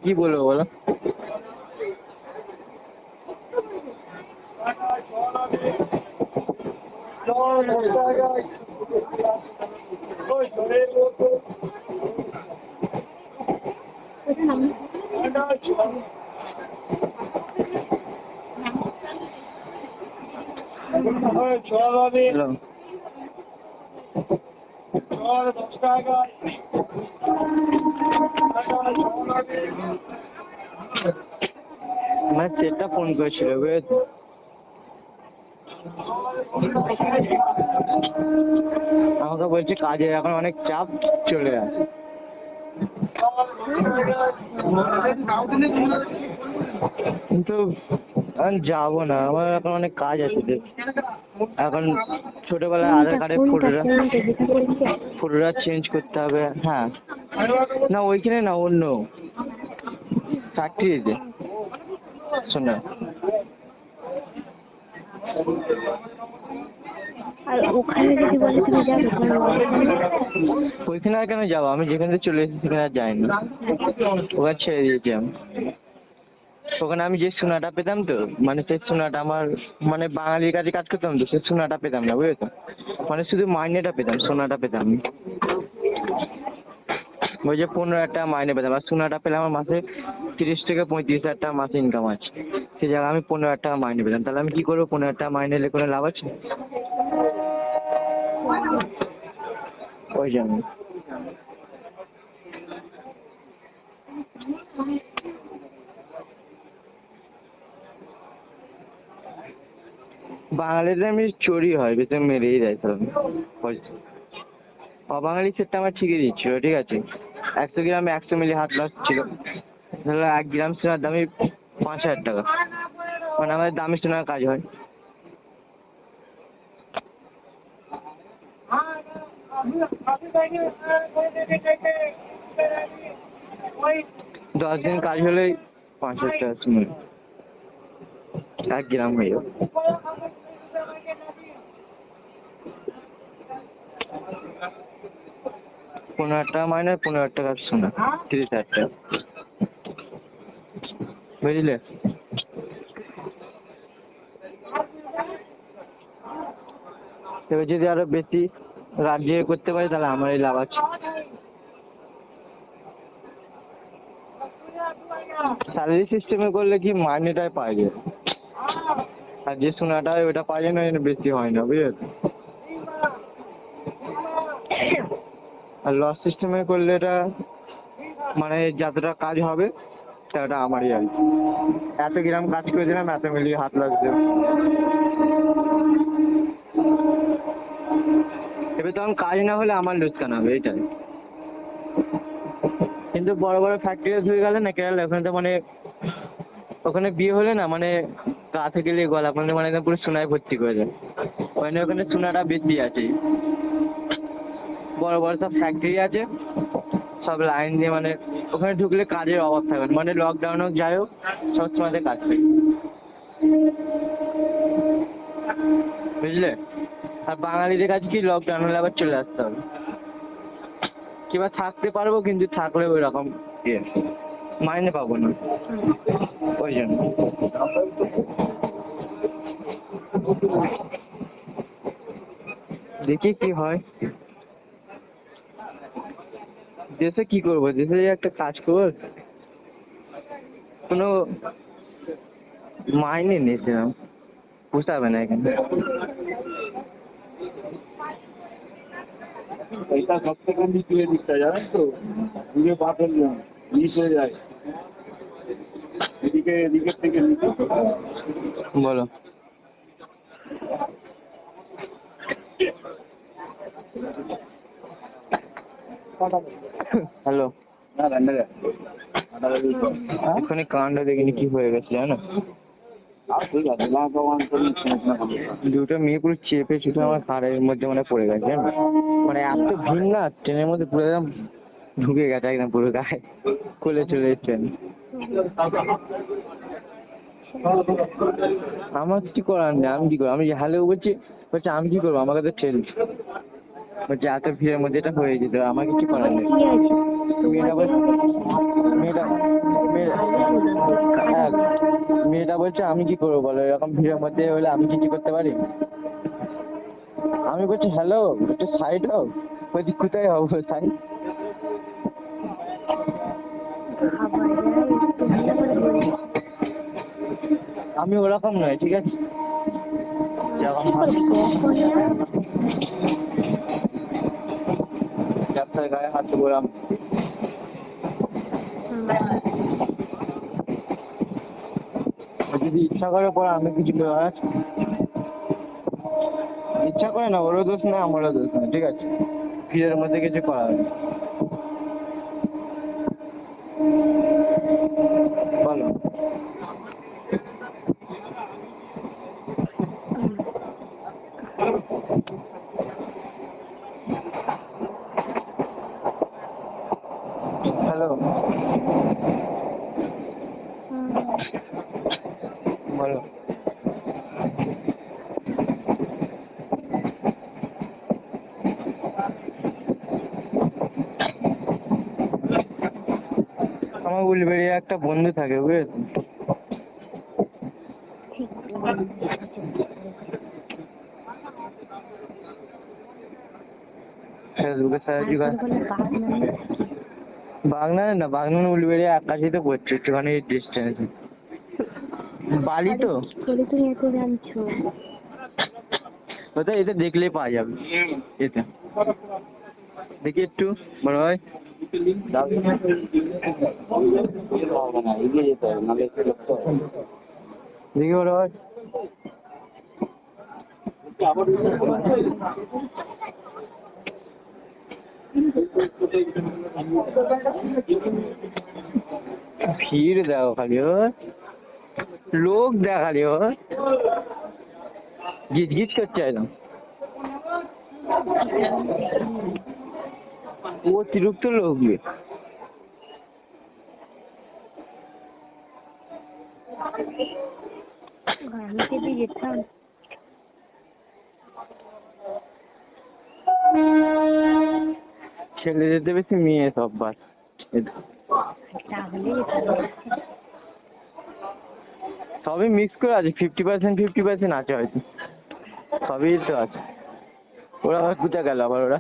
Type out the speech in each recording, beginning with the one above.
কি বলবো বলো? আমার চেটটা ফোন করেছিল বুঝেছো, আমাকে বলছে কাজে এখন অনেক চাপ, চলে আসে। কিন্তু এখন যাবো না, আমার এখন অনেক কাজ আছে। এখন ছোটবেলায় আধার কার্ডের ফটোটা চেঞ্জ করতে হবে। হ্যাঁ, না ওইখানে না, অন্য ফ্যাক্টরিতে। শোনা, আর ওখানে যদি বলে তুমি যাবে, ওইখানে আর কেন যাবো? আমি যেখান থেকে চলে এসেছি সেখানে আর যাইনি, ওখানে ছেড়ে দিয়েছি আমি। ওখানে আমি যে সোনাটা পেতাম তো, মানে সেই সোনাটা আমার, মানে বাঙালির কাছে কাজ করতাম তো, সেই সোনাটা পেতাম না বুঝেছো, মানে শুধু মাইনেটা পেতাম, সোনাটা পেতাম না। ওই যে 15,000 টাকা মাইনে পেতাম, আর সোনাটা পেলে আমার মাসে 30 থেকে 35,000 টাকা মাসে ইনকাম আছে। সেই জায়গায় আমি 15,000 টাকা মাইনে পেতাম, তাহলে আমি কি করবো? 15,000 টাকা মাইনে এলে কোনো লাভ আছে? ওই জন্য বাঙালিদের এমনি চুরি হয়, বেশি মেরেই দেয় সব। অবাঙালি সেটটা আমার ঠিকই দিচ্ছিল, ঠিক আছে, 100 গ্রামে 100 মিলি হাত লস ছিল, তাহলে 1 গ্রাম সোনার দামই 5,000 টাকা, মানে আমাদের দামি সোনার কাজ হয়। দশ দিন কাজ হলেই 5,000 টাকা সোনা 1 গ্রাম হয়ে যাবে। 15,000 টাকা মাইনে, 15,000 টাকা সোনা, 30,000 টাকা, বুঝলে? এবার যদি আরো বেশি রাজ্যে করতে পারি তাহলে আমারই লাভ আছে। স্যালারি সিস্টেমে করলে কি মাইনেটাই পাওয়া যায়, আর যে সোনাটা হয় ওটা পাওয়া যায় না, বেশি হয় না বুঝেছো। আর লস সিস্টেমে করলে এটা মানে যতটা কাজ হবে সেটা আমারই আর কি। 1 গ্রাম কাজ করে দিলাম, 1 মিলি হাত লাগছে। এবার তখন কাজ না হলে আমার লোকসান হবে, এইটাই। কিন্তু বড় বড় ফ্যাক্টরি হয়ে গেলে না কেরালা, ওখানে তো মানে ওখানে বিয়ে হলে না, মানে গা থেকে গেলে গলা পর্যন্ত মানে একদম পুরো সোনায় ভর্তি করে দেয়, মানে ওখানে সোনাটা বেশি আছে। বড় বড় সব ফ্যাক্টরি আছে, সব লাইন দিয়ে, মানে ওখানে ঢুকলে কাজের অভাব থাকবে না, মানে লকডাউন হোক যাই হোক সব সময়তে কাজ থাকে, বুঝলে। আর বাঙালিদের কাছে কি, লকডাউন হলে আবার চলে আসতে হবে, কিংবা থাকতে পারবো কিন্তু থাকলে ওই রকম মাইনে পাবো না, ওই জন্য। দেখি কি হয়, দেশে কি করবো, দেশে একটা কাজ করবো, কোনো মাইনে নেই সেরকম, পোষাবে না এখানে। এটা সব থেকে নিচে দিকটা জানেন তো, দূরে পাথর নিচ হয়ে যায়, এদিকের থেকে নিচে। বলো। হ্যালো, এখানে কান্ড দেখিনি কি হয়ে গেছে জানো? দুটো মেয়ে পুরো চেপে চুপে আমার ঘাড়ের মধ্যে মানে পড়ে গেছে জানো, মানে এত ভিড় না ট্রেনের মধ্যে, পুরো একদম ঢুকে গেছে একদম পুরো গায়ে, কোলে চলে এসছেন। আমার কিছু করার নেই, আমি কি করবো? আমি হ্যালো বলছি, বলছে আমি কি করবো, আমাকে তো ঠেলছি। বলছে এত ভিড়ের মধ্যে এটা হয়ে যেত, আমার কিছু করার নেই। কি আছে মেয়েটা বলছে মেয়েটা হ্যাঁ, মেয়েটা বলছে আমি কি করবো বলো, এরকম ভিড়ের মধ্যে হলে আমি কিছু করতে পারি? আমি বলছি হ্যালো, একটু সাইড হও। বলছি কোথায় হবো সাইড? ভাবা যায়, তুমি আবার বলছো আমি ওরকম নয়, ঠিক আছে? যখন ব্যবসার গায়ে হাত দেবো আমি। যদি ইচ্ছা করে পরে আমি কিছু করার, ইচ্ছা করে না, ওরও দোষ নেই আমারও দোষ নেই, ঠিক আছে? ভিড়ের মধ্যে কিছু করার নেই। বলো। হ্যালো, বলো। আমার উলবেড়িয়া একটা বন্ধু থাকে, বুঝেছো? ঠিক ফেসবুকে সার্চ করে। বলে বাগনানে থাকি। বাগনানে না, বাগনান উলবেড়িয়া আকাশিতে পড়ছে, একটুখানি ডিস্টেন্স। বালি তো করে তুমি এত জানছো? ওটা এতে দেখলেই পাওয়া যাবে। এতে দেখি একটু বড় ভাই, এগিয়ে যেতে হবে, নাহলে একটু দেখতে হবে। দেখি বড় ভাই, ভিড় দেখো খালি, ও লোক দেখালি, ও গিজ গিজ করছে একদম, অতিরিক্ত লোক। আমি যদি যেতাম ছেলে যেতে বেশি মেয়ে সব বাস, তাহলে যেতাম। সবই মিক্স করে আছে, 50% আছে হয়তো, সবই তো আছে। ওরা আবার কোথায় গেল আবার ওরা?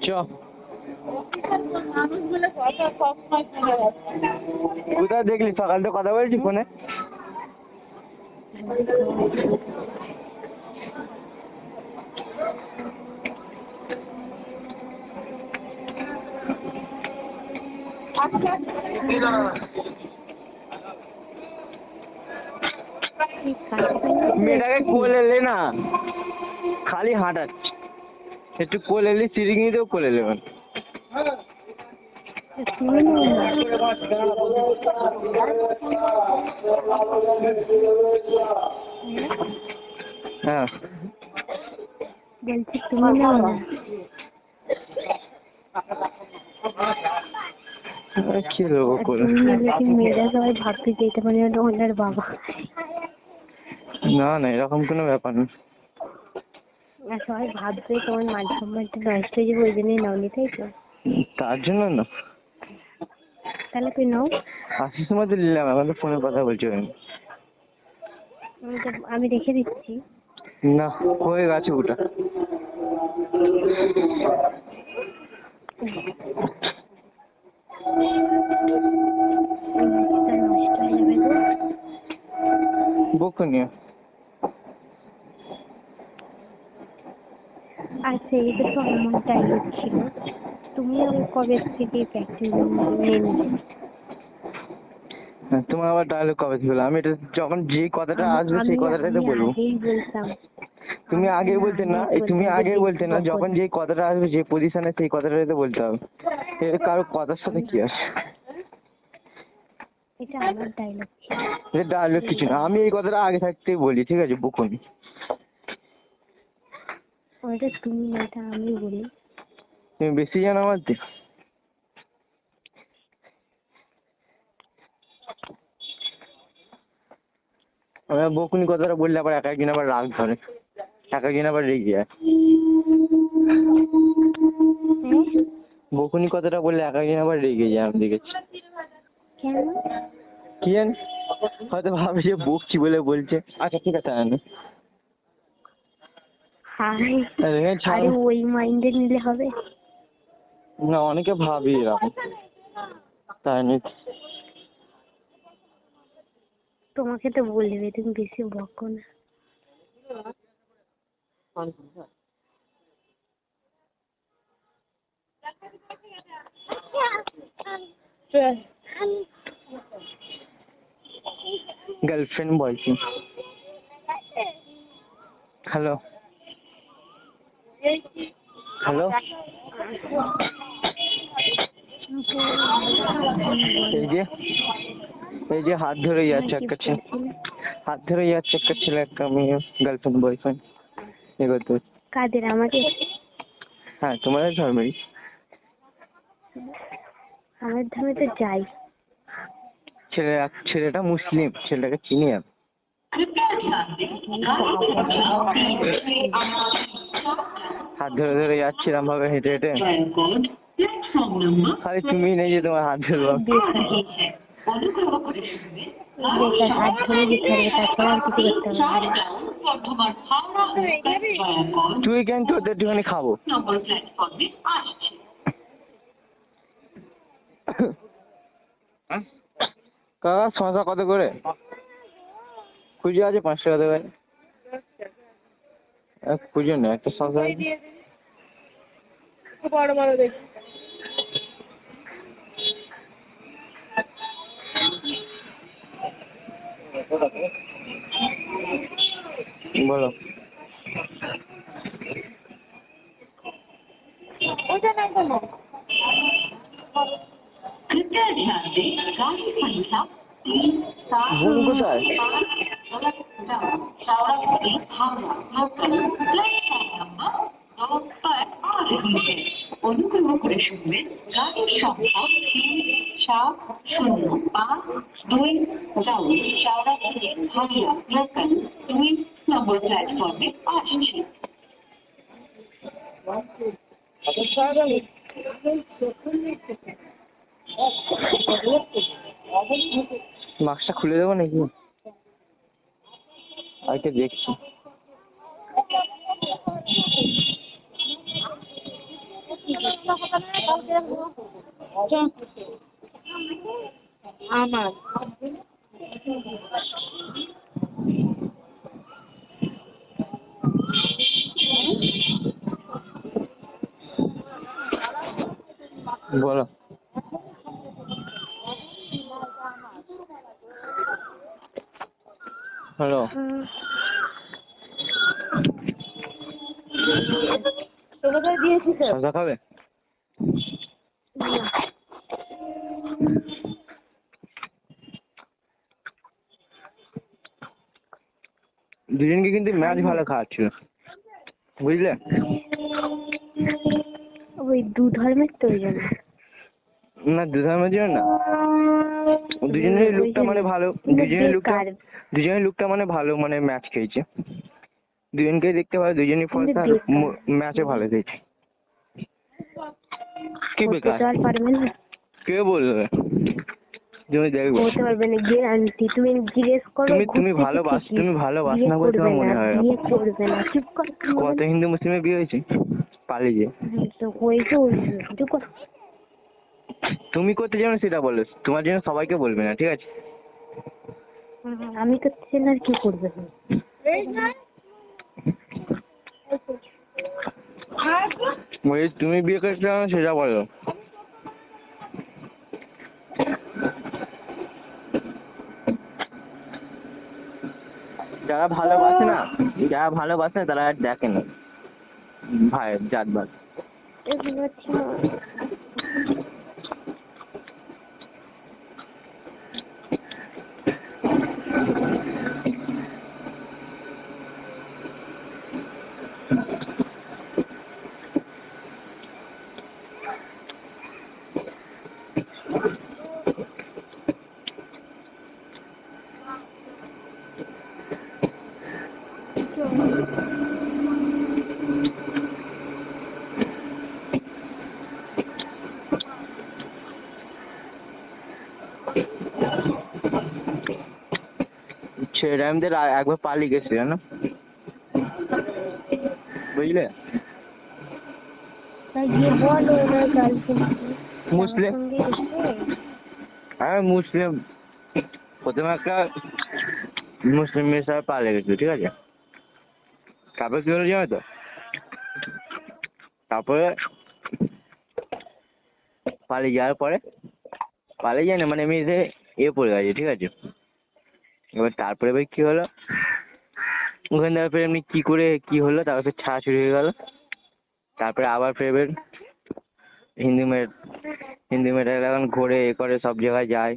চ কোথায় দেখলি? সকাল তো কথা বলছি ফোনে। মেয়েটাকে কোলে এলে না, খালি হাঁটাচ্ছে, একটু কোলে এলি সিরিঙি দিয়েও কোলে এলে মানে। তুমি নাও না। হ্যাঁ বলছি তুমি নাও না। কি দেবো কোলে? তুমি নিলে কি মেয়েরা সবাই ভাবতে যে এটা মানে ওনার বাবা? না না, এরকম কোনো ব্যাপার না। আর সবাই ভাববে তোমার মান সম্মানটা নষ্ট হয়ে যাবে, ওই জন্যই নাওনি, তাই তো? তার জন্য না, তাহলে তুই নাও। আসার সময় তো নিলাম, এখন তো ফোনে কথা বলছি আমি। আমি রেখে দিচ্ছি। না, হয়ে গেছে ওটা। নষ্ট হয়ে যাবে গো। বকুনিয়া। আচ্ছা, এটা তো আমার ডায়লগ ছিল, তুমি আর কবে থেকে প্র্যাকটিস নিয়ে নিলে? তোমার আবার ডায়লগ কবে ছিল? আমি এটা যখন যে কথাটা আসবে সেই কথাটাই তো বলবো। আগেই বলতাম। তুমি আগে বলতে না, তুমি আগে বলতে না, যখন যে কথাটা আসবে যে পজিশনে সেই কথাটাই তো বলতে হবে। এটা কারো কথার সাথে কি আছে? এটা আমার ডায়লগ ছিল। এটা ডায়লগ কিছু না, আমি এই কথাটা আগে থাকতেই বলি, ঠিক আছে? বকুনি। ওটা তুমি না, এটা আমি বলি। তুমি বেশি জানো আমার থেকে। বকুনি কথাটা বললে আবার এক একদিন আবার রাগ ধরে, এক একদিন আবার রেগে যায়। হ্যাঁ? বকুনি কথাটা বললে এক একদিন আবার রেগে যায়, আমি দেখেছি। কেন? কি জানি, হয়তো ভাবে যে বকছি বলে বলছে। আচ্ছা ঠিক আছে আনে। হাই, ছাড়। আরে ওই মাইন্ডে নিলে হবে? না, অনেকে ভাবি এরকম, তাই নিয়ে। তোমাকে তো বলবে, তুমি বেশি বকো না। Girlfriend boyfriend. হ্যালো হ্যালো, এই যে হাত ধরে যাচ্ছে একটা ছেলে, হাত ধরে যাচ্ছে একটা ছেলে একটা মেয়ে, গার্লফ্রেন্ড বয়ফ্রেন্ড এগোতে। কাদের? আমাদের? হ্যাঁ, তোমাদের ধর্মেরই। আমার ধর্মে তো যাই। ছেলেটা মুসলিম, ছেলেটাকে চিনি আমি। হাত ধরে ধরে যাচ্ছিলাম ভাবে হেঁটে হেঁটে, খালি তুমি নেই যে তোমার হাত ধরবো। বেকার হাত ধরে যেতে হবে, তাছাড়া আর কিছু করতে হবে না। তুই কেন, তোদের একটুখানি খাবো। কাকা শশা কত করে? খুচরো আছে 5 টাকা দেবে। খুঁজে না, একটা শশা বড় বড় দেখি। বলো। ওটা নাই তো না। कृपया ध्यान दें गाड़ी संख्या 3, 7, বোন কোথায়? অনুগ্রহ করে শুনবেন গাড়ির সংখ্যা 3-7-0-5-2 চাওড়া থেকে হাওড়া লোকাল 2 নম্বর প্ল্যাটফর্মে আসছে। মাস্কটা খুলে দেবো নাকি? আরেকটা দেখছি। আমার বলো। হ্যালো, তোকে তো দিয়েছি তো। শশা খাবে? দুজনকে কিন্তু ম্যাচ ভালো খাওয়াচ্ছিল, বুঝলে? ওই দু ধর্মের তো ওই জন্য। না, দুধর্মের জন্য না, দুজনের লুকটা মানে ভালো, দুজনের লুকটা মানে ভালো, মানে ম্যাচ খেয়েছে। দুজনকেই দেখতে ভালো, দুজনই ফর্সা, ম্যাচও ভালো খেয়েছে। কি বেকার? আর পারবে না। কে বলবে? তুমি দেখবে। হতে পারবে না, গ্যারান্টি। তুমি জিজ্ঞেস করো। তুমি ভালোবাস না বলে তোমার মনে হয়। বিয়ে করবে না, চুপ কর। কত হিন্দু মুসলিমের বিয়ে হয়েছে পালিয়ে? তো হয়েছে, চুপ কর। তুমি করতে যাবে না সেটা বলো, তোমার জন্য সবাইকে বলবে না, ঠিক আছে? আমি করতে চাই না, আর কি করবে? তুমি বিয়ে করতে চাও না সেটা বলো। যারা ভালোবাসে না তারা আর দেখে না ভাই জাতবাদ। সেই টাইমতে একবার পালিয়ে গেছে জানো, বুঝলে? তা গিয়ে বলো ওনার গার্লফ্রেন্ড মুসলিম। সঙ্গে এসে হ্যাঁ মুসলিম, প্রথমে একটা মুসলিম মেয়ের সাথে পালিয়ে গেছিল, ঠিক আছে? তারপরে কি হলো জানো তো, তারপরে পালিয়ে যাওয়ার পরে পালিয়ে যায় না মানে এমনিতে পড়ে গেছে, ঠিক আছে? এবার তারপরে এবার কি হলো, ওখানে তারপরে এমনি কি করে কি হলো, তারপরে ছাড়াছুড়ি হয়ে গেল। তারপরে আবার ফের হিন্দু মেয়েটা এখন ঘোরে করে সব জায়গায় যায়,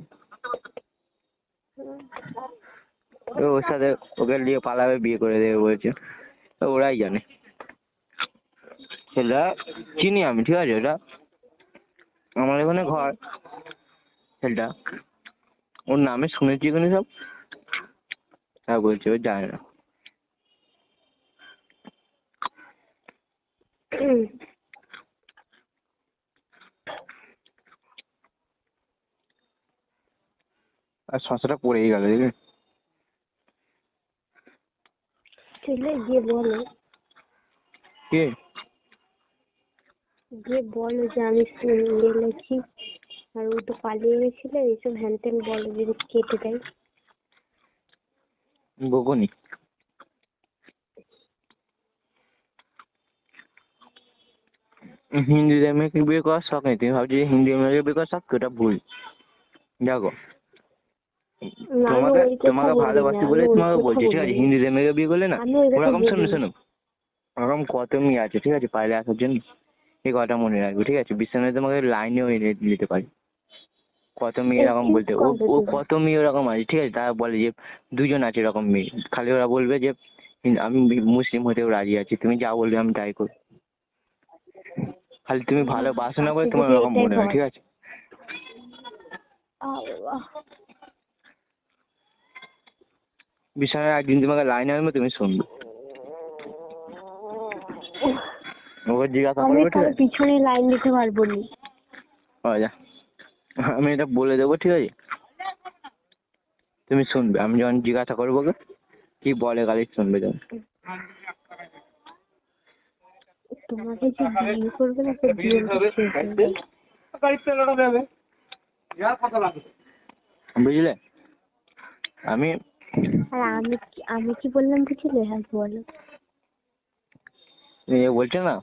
তো ওর সাথে ওকে নিয়ে পালাবে, বিয়ে করে দেবে বলছে, তো ওরাই জানে। সেটা চিনি আমি, ঠিক আছে? ওটা আমার এখানে ঘর, সেটা ওর নামে শুনেছি এখানে সব, তা বলছে ও যায় না। আর শশাটা পড়েই গেল, দেখলি? ছেলে গিয়ে বলো, কি গিয়ে বলো যে আমি গেলেছি আর ও তো পালিয়ে গেছিল, এইসব হ্যান ত্যান বলো, যদি কেটে দেয়। বকুনি হিন্দিতে মেয়েকে বিয়ে করার শখ নেই, তুমি ভাবছি হিন্দি মেয়েকে বিয়ে করার শখ, ওটা ভুল। দেখো না, আমি তোমাকে ওই কথা তোমাকে বলিনি, ভালোবাসি আমি বলে ওই তোমাকে কথা বলছি, ঠিক আছে? বলিনি। হিন্দিতে মেয়েকে বিয়ে করলে না আমি ওই কথা ওরকম, শোনো বলিনি। শোনো, ওরকম কত মেয়ে আছে, ঠিক আছে? পাইলে আসার জন্য, এই কথা মনে রাখবে, ঠিক আছে? বিছানায় তোমাকে লাইনেও এনে দিতে পারি, কত মেয়ে এরকম এক্সকিউজ বলতে, ও করবে ও তুমি। কত মেয়ে ওরকম আছে, ঠিক আছে? তারা বলে যে দুজন আছে এরকম মেয়ে, খালি ওরা বলবে যে আমি মুসলিম হতেও রাজি আছি, তুমি যা বলবে আমি তাই করবো, খালি তুমি ভালোবাসো না বলে আজকে তোমার যদি ওরকম এটাই মনে হয়, হয়। ঠিক আছে? আল্লাহ। বিছানায় একদিন তোমাকে লাইনে আনবে, তুমি শুনবে, ওকে জিজ্ঞাসা আমি করবে, ঠিক কারো আছে? পিছনে লাইন দিতে পারবো না। আচ্ছা, আমি এটা বলে দেবো, ঠিক আছে? তুমি শুনবে, আমি যখন জিজ্ঞাসা করবো ওকে কি বলে, গালি শুনবে যখন। তোমাকে যে বিয়ে করবে না, তো বিয়ে বুঝলে? আমি আর আমি কি বললাম বুঝলে? হ্যাঁ বলো। বলছে না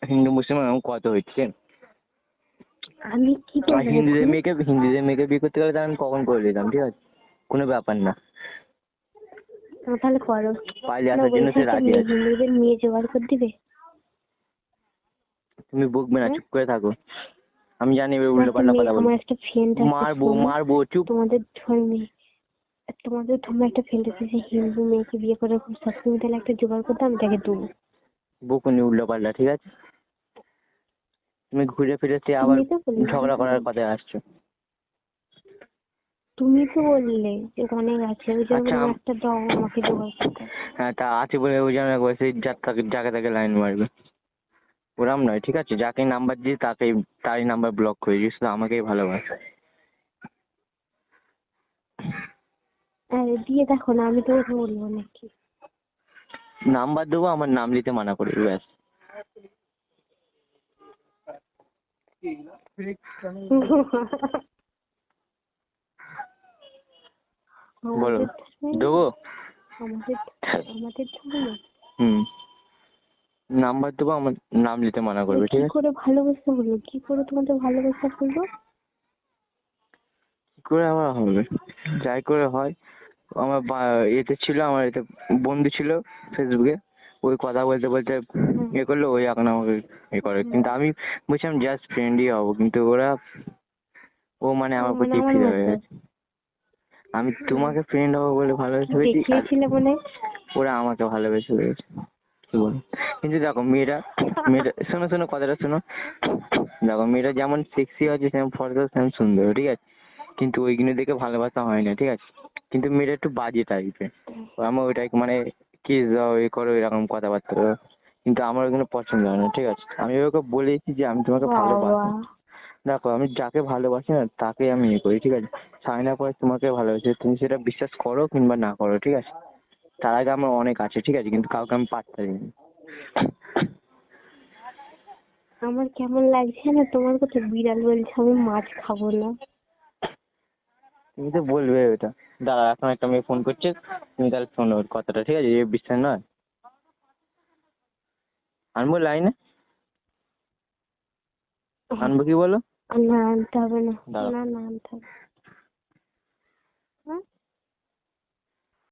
হিন্দু মুসলিম এরকম কত হচ্ছে, আমি কি আর বলবো? হিন্দুদের মেয়েকে বিয়ে করতে গেলে আমি কখন করে দিতাম, ঠিক আছে? কোনো ব্যাপার না, তাহলে করো। পালিয়ে না, আসার জন্য সে ওইখানকার রাজি আছে। হিন্দুদের মেয়ে জোগাড় করে দিবে। তুমি বকবে না, হ্যাঁ? চুপ করে থাকো, আমি জানি এবার উল্টো দেখো পাল্টা মেয়ে, কথা বলবো, আমার একটা ফ্রেন্ড আছে, মারবো শোনো। মারবো, চুপ। তোমাদের ধর্মে একটা ফ্রেন্ড আছে, যে হিন্দু মেয়েকে বিয়ে করে খুব শখ, তুমি তাহলে একটা জোগাড় করতে, আমি তাকে দেবো। বকুনি উল্টো পাল্টা, ঠিক আছে? তুমি ঘুরে ফিরে সে আবার তুমি তো বললে, ঝগড়া করার কথায় আসছো। তুমি তো বললে যে অনেক আছে, ওই জন্য আচ্ছা, বললাম একটা দাও আমাকে জোগাড় করতে। হ্যাঁ তা আছে বলে ওই জন্য বলছে যাকে তাকে লাইন মারবে, ওরম নয়, ঠিক আছে? যাকে নাম্বার দিই তারই নাম্বার ব্লক করে দিই, শুধু আমাকেই ভালোবাসে। দিয়ে দেখো না, আমি তো কথা বলবো নাকি। নাম্বার দেবো, আমার নাম নিতে মানা করবে, ব্যাস। বলো, দেবো? আমাদের ধর্মে হুম, নাম্বার দেবো, আমার নাম নিতে মানা করবে, ঠিক কি আছে? করে ভালোবাসা হলো? কি করে তোমাদের ভালোবাসা হলো? কি করে আমার হবে, যাই করে হয়। আমার এতে ছিল, আমার এতে বন্ধু ছিল ফেসবুকে, ওই কথা বলতে বলতে করলো, ওই এখন আমাকে করে, কিন্তু আমি বলছিলাম জাস্ট ফ্রেন্ডই হবো, কিন্তু ও মানে আমার প্রতি আমার ফিদা হয়ে মতো গেছে। আমি তোমাকে ফ্রেন্ড হবো বলে ভালোবেসে ফেলেছি, আর দেখিয়েছিলে মনে ওরা আমাকে ভালোবেসে ফেলেছে, কি বলো? কিন্তু দেখো মেয়েটা শোনো কথাটা শোনো, দেখো মেয়েটা যেমন সেক্সি আছে, সেমন ফর্সা, সেমন সুন্দর, ঠিক আছে? কিন্তু ওইগুলো দেখে ভালোবাসা হয় না, ঠিক আছে? কিন্তু মেয়েটা একটু বাজে টাইপের, আমার ওইটাই মানে কিস দাও, এ করো, এরকম কথাবার্তা করো। কিন্তু আমার ওইগুলো পছন্দ হয় না, ঠিক আছে? আমি ওকে বলেছি যে আমি তোমাকে ভালোবাসি। দেখো আমি যাকে ভালোবাসি না তাকে আমি করি, ঠিক আছে? সাইনা পরে তোমাকে ভালোবাসি, তুমি সেটা বিশ্বাস করো কিংবা না করো, ঠিক আছে? তার আগে আমার অনেক আছে, ঠিক আছে, কিন্তু কাউকে আমি পাত্তা দিই না। আমার কেমন লাগছে না তোমার কথা, বিড়াল বলছে আমি মাছ খাবো না। তুমি তো বলবে ওটা। দাঁড়া, এখন একটা মেয়ে ফোন করছে, তুমি তাহলে শোনো ওর কথাটা, ঠিক আছে? এ বিশ্বাস নয়, আনবো লাইনে, আনবো কি বলো? না আনতে হবে না, দাঁড়াও। না না আনতে হবে না।